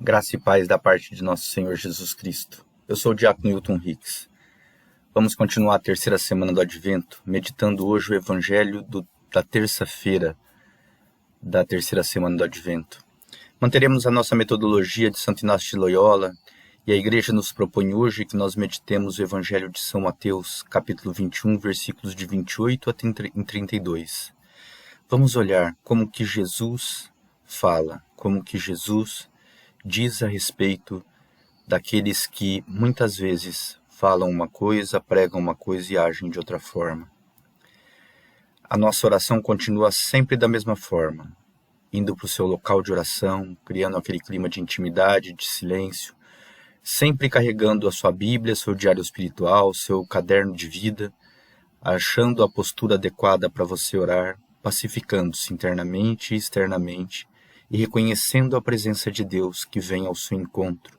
Graça e paz da parte de nosso Senhor Jesus Cristo. Eu sou o Diácono Hilton Hicks. Vamos continuar a terceira semana do Advento, meditando hoje o Evangelho da terça-feira da terceira semana do Advento. Manteremos a nossa metodologia de Santo Inácio de Loyola e a Igreja nos propõe hoje que nós meditemos o Evangelho de São Mateus, capítulo 21, versículos de 28 a 32. Vamos olhar como que Jesus fala, como que Jesus diz a respeito daqueles que muitas vezes falam uma coisa, pregam uma coisa e agem de outra forma. A nossa oração continua sempre da mesma forma, indo para o seu local de oração, criando aquele clima de intimidade, de silêncio, sempre carregando a sua Bíblia, seu diário espiritual, seu caderno de vida, achando a postura adequada para você orar, pacificando-se internamente e externamente e reconhecendo a presença de Deus que vem ao seu encontro.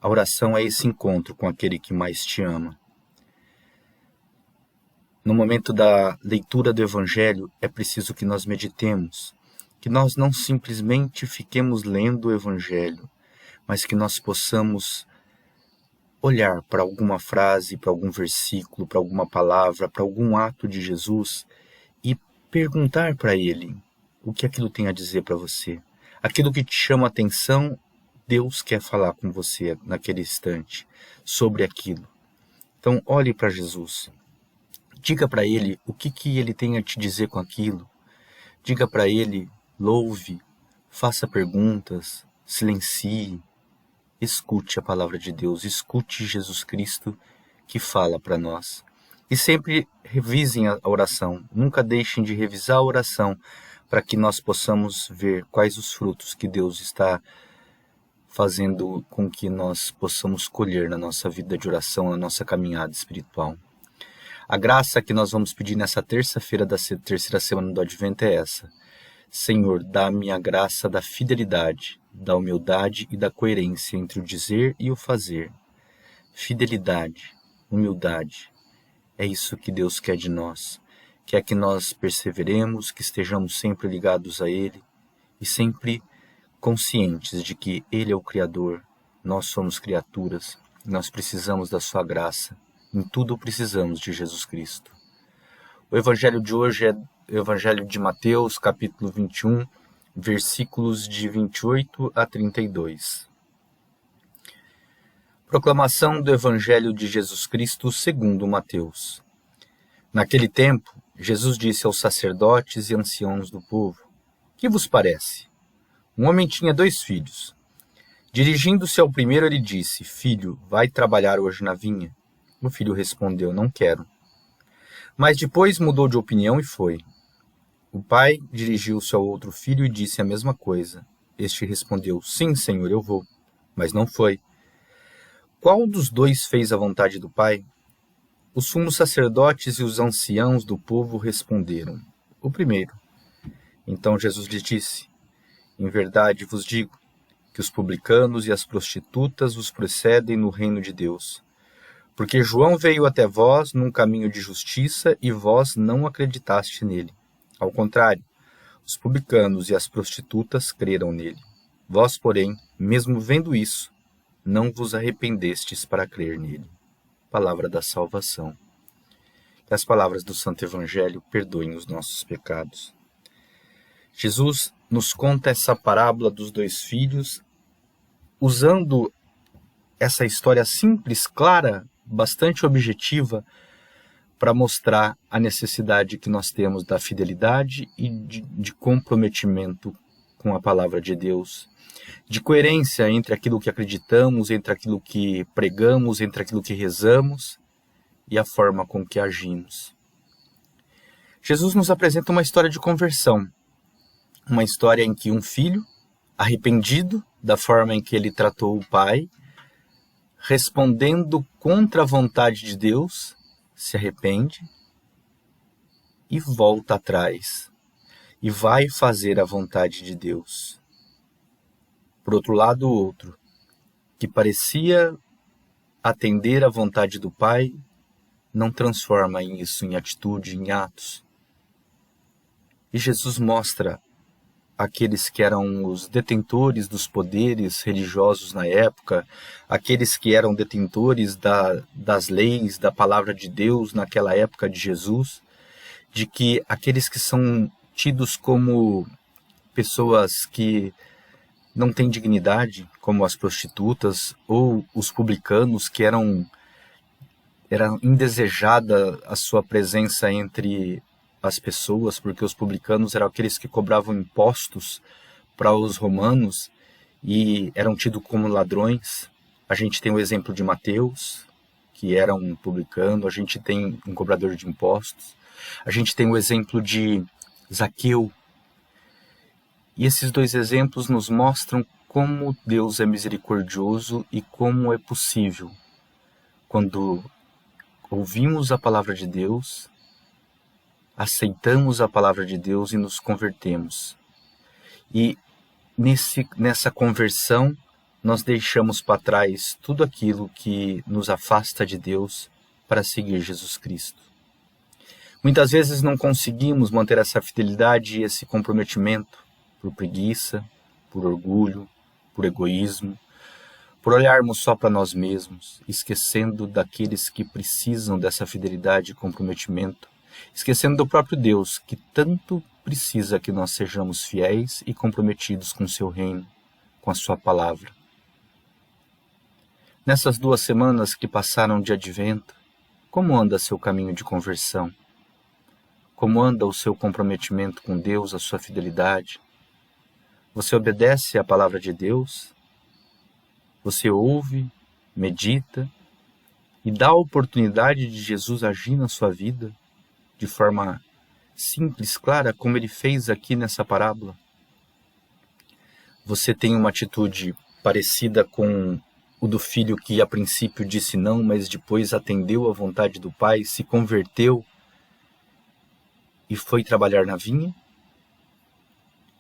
A oração é esse encontro com aquele que mais te ama. No momento da leitura do Evangelho, é preciso que nós meditemos, que nós não simplesmente fiquemos lendo o Evangelho, mas que nós possamos olhar para alguma frase, para algum versículo, para alguma palavra, para algum ato de Jesus e perguntar para Ele o que aquilo tem a dizer para você. Aquilo que te chama a atenção, Deus quer falar com você naquele instante sobre aquilo. Então, olhe para Jesus. Diga para Ele o que Ele tem a te dizer com aquilo. Diga para Ele, louve, faça perguntas, silencie, escute a palavra de Deus, escute Jesus Cristo que fala para nós. E sempre revisem a oração, nunca deixem de revisar a oração para que nós possamos ver quais os frutos que Deus está fazendo com que nós possamos colher na nossa vida de oração, na nossa caminhada espiritual. A graça que nós vamos pedir nessa terça-feira da terceira semana do Advento é essa. Senhor, dá-me a graça da fidelidade, da humildade e da coerência entre o dizer e o fazer. Fidelidade, humildade, é isso que Deus quer de nós. Quer que nós perseveremos, que estejamos sempre ligados a Ele e sempre conscientes de que Ele é o Criador, nós somos criaturas, nós precisamos da sua graça, em tudo precisamos de Jesus Cristo. O Evangelho de hoje é o Evangelho de Mateus, capítulo 21, versículos de 28 a 32. Proclamação do Evangelho de Jesus Cristo segundo Mateus. Naquele tempo, Jesus disse aos sacerdotes e anciãos do povo: Que vos parece? Um homem tinha 2 filhos. Dirigindo-se ao primeiro, ele disse: Filho, vai trabalhar hoje na vinha. O filho respondeu: Não quero. Mas depois mudou de opinião e foi. O pai dirigiu-se ao outro filho e disse a mesma coisa. Este respondeu: Sim, senhor, eu vou. Mas não foi. Qual dos 2 fez a vontade do pai? Os sumos sacerdotes e os anciãos do povo responderam: O primeiro. Então Jesus lhes disse: Em verdade vos digo que os publicanos e as prostitutas vos precedem no reino de Deus. Porque João veio até vós num caminho de justiça e vós não acreditaste nele. Ao contrário, os publicanos e as prostitutas creram nele. Vós, porém, mesmo vendo isso, não vos arrependestes para crer nele. Palavra da salvação. Que as palavras do Santo Evangelho perdoem os nossos pecados. Jesus nos conta essa parábola dos 2 filhos, usando essa história simples, clara, bastante objetiva, para mostrar a necessidade que nós temos da fidelidade e de comprometimento com a palavra de Deus, de coerência entre aquilo que acreditamos, entre aquilo que pregamos, entre aquilo que rezamos e a forma com que agimos. Jesus nos apresenta uma história de conversão, uma história em que um filho, arrependido da forma em que ele tratou o pai, respondendo contra a vontade de Deus, se arrepende e volta atrás e vai fazer a vontade de Deus. Por outro lado, o outro, que parecia atender à vontade do pai, não transforma isso em atitude, em atos. E Jesus mostra aqueles que eram os detentores dos poderes religiosos na época, aqueles que eram detentores das leis, da palavra de Deus naquela época de Jesus, de que aqueles que são tidos como pessoas que não têm dignidade, como as prostitutas ou os publicanos, que era indesejada a sua presença entre as pessoas, porque os publicanos eram aqueles que cobravam impostos para os romanos e eram tidos como ladrões. A gente tem o exemplo de Mateus, que era um publicano, a gente tem um cobrador de impostos, a gente tem o exemplo de Zaqueu. E esses dois exemplos nos mostram como Deus é misericordioso e como é possível, quando ouvimos a palavra de Deus, aceitamos a palavra de Deus e nos convertemos. E nessa conversão, nós deixamos para trás tudo aquilo que nos afasta de Deus para seguir Jesus Cristo. Muitas vezes não conseguimos manter essa fidelidade e esse comprometimento por preguiça, por orgulho, por egoísmo, por olharmos só para nós mesmos, esquecendo daqueles que precisam dessa fidelidade e comprometimento, esquecendo do próprio Deus, que tanto precisa que nós sejamos fiéis e comprometidos com o seu reino, com a sua palavra. Nessas 2 semanas que passaram de advento, como anda seu caminho de conversão? Como anda o seu comprometimento com Deus, a sua fidelidade? Você obedece à palavra de Deus? Você ouve, medita e dá a oportunidade de Jesus agir na sua vida de forma simples, clara, como ele fez aqui nessa parábola? Você tem uma atitude parecida com o do filho que a princípio disse não, mas depois atendeu à vontade do pai, se converteu e foi trabalhar na vinha?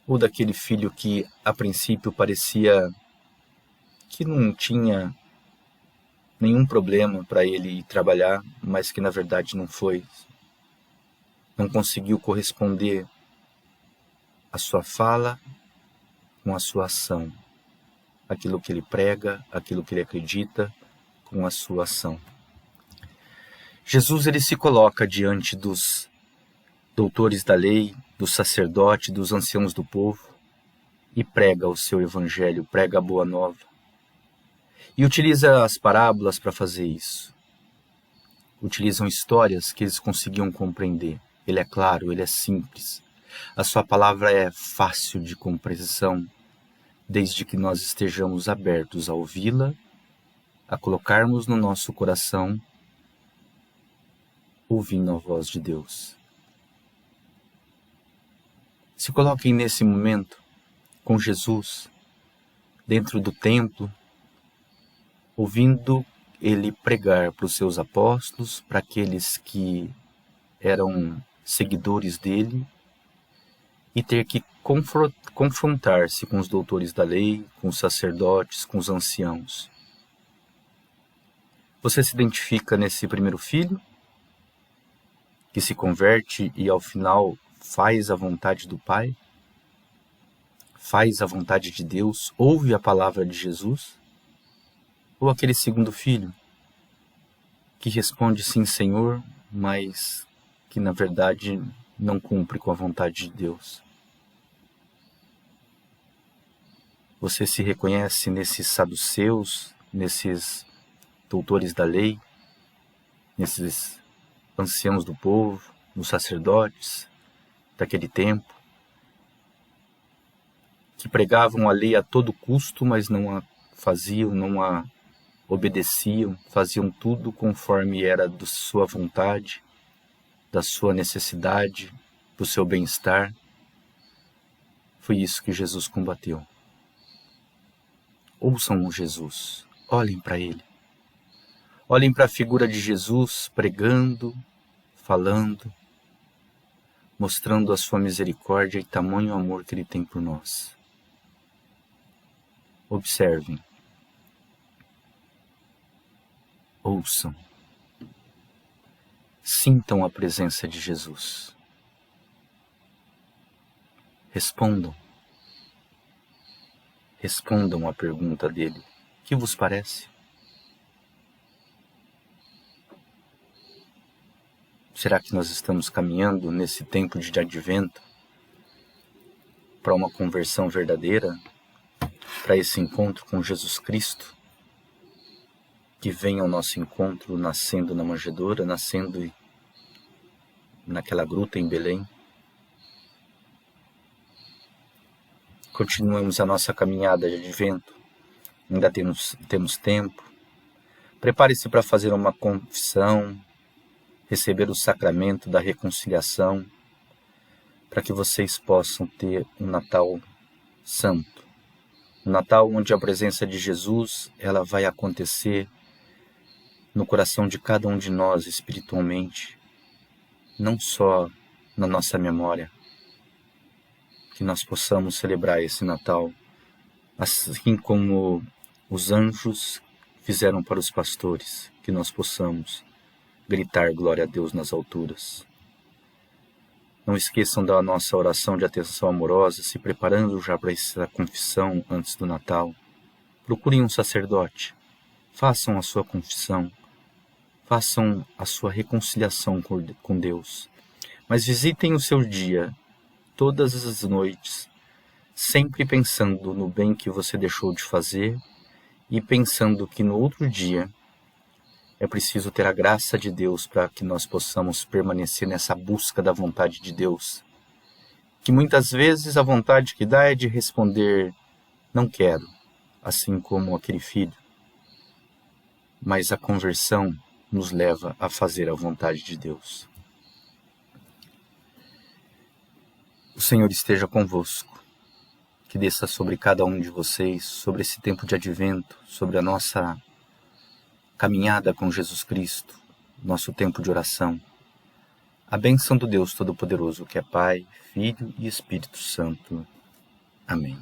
Ou daquele filho que a princípio parecia que não tinha nenhum problema para ele ir trabalhar, mas que na verdade não foi, não conseguiu corresponder a sua fala com a sua ação, aquilo que ele prega, aquilo que ele acredita com a sua ação. Jesus ele se coloca diante dos doutores da lei, dos sacerdotes, dos anciãos do povo e prega o seu evangelho, prega a boa nova. E utiliza as parábolas para fazer isso. Utilizam histórias que eles conseguiam compreender. Ele é claro, ele é simples. A sua palavra é fácil de compreensão, desde que nós estejamos abertos a ouvi-la, a colocarmos no nosso coração, ouvindo a voz de Deus. Se coloquem nesse momento com Jesus, dentro do templo, ouvindo ele pregar para os seus apóstolos, para aqueles que eram seguidores dele, e ter que confrontar-se com os doutores da lei, com os sacerdotes, com os anciãos. Você se identifica nesse primeiro filho, que se converte e ao final faz a vontade do Pai? Faz a vontade de Deus, ouve a palavra de Jesus? Ou aquele segundo filho, que responde sim, Senhor, mas que na verdade não cumpre com a vontade de Deus? Você se reconhece nesses saduceus, nesses doutores da lei, nesses anciãos do povo, nos sacerdotes daquele tempo, que pregavam a lei a todo custo, mas não a faziam, não a obedeciam, faziam tudo conforme era da sua vontade, da sua necessidade, do seu bem-estar? Foi isso que Jesus combateu. Ouçam Jesus, olhem para ele. Olhem para a figura de Jesus pregando, falando, mostrando a sua misericórdia e tamanho amor que ele tem por nós. Observem. Ouçam. Sintam a presença de Jesus. Respondam respondam à pergunta dele: que vos parece? Será que nós estamos caminhando nesse tempo de advento para uma conversão verdadeira, para esse encontro com Jesus Cristo, que vem ao nosso encontro nascendo na manjedoura, nascendo naquela gruta em Belém? Continuamos a nossa caminhada de advento, ainda temos tempo. Prepare-se para fazer uma confissão, receber o sacramento da reconciliação, para que vocês possam ter um Natal santo. Um Natal onde a presença de Jesus ela vai acontecer no coração de cada um de nós espiritualmente, não só na nossa memória. Que nós possamos celebrar esse Natal, assim como os anjos fizeram para os pastores, que nós possamos gritar glória a Deus nas alturas. Não esqueçam da nossa oração de atenção amorosa, se preparando já para essa confissão antes do Natal. Procurem um sacerdote, façam a sua confissão, façam a sua reconciliação com Deus. Mas visitem o seu dia, todas as noites, sempre pensando no bem que você deixou de fazer e pensando que no outro dia é preciso ter a graça de Deus para que nós possamos permanecer nessa busca da vontade de Deus. Que muitas vezes a vontade que dá é de responder, não quero, assim como aquele filho. Mas a conversão nos leva a fazer a vontade de Deus. O Senhor esteja convosco, que desça sobre cada um de vocês, sobre esse tempo de advento, sobre a nossa caminhada com Jesus Cristo, nosso tempo de oração. A bênção do Deus Todo-Poderoso, que é Pai, Filho e Espírito Santo. Amém.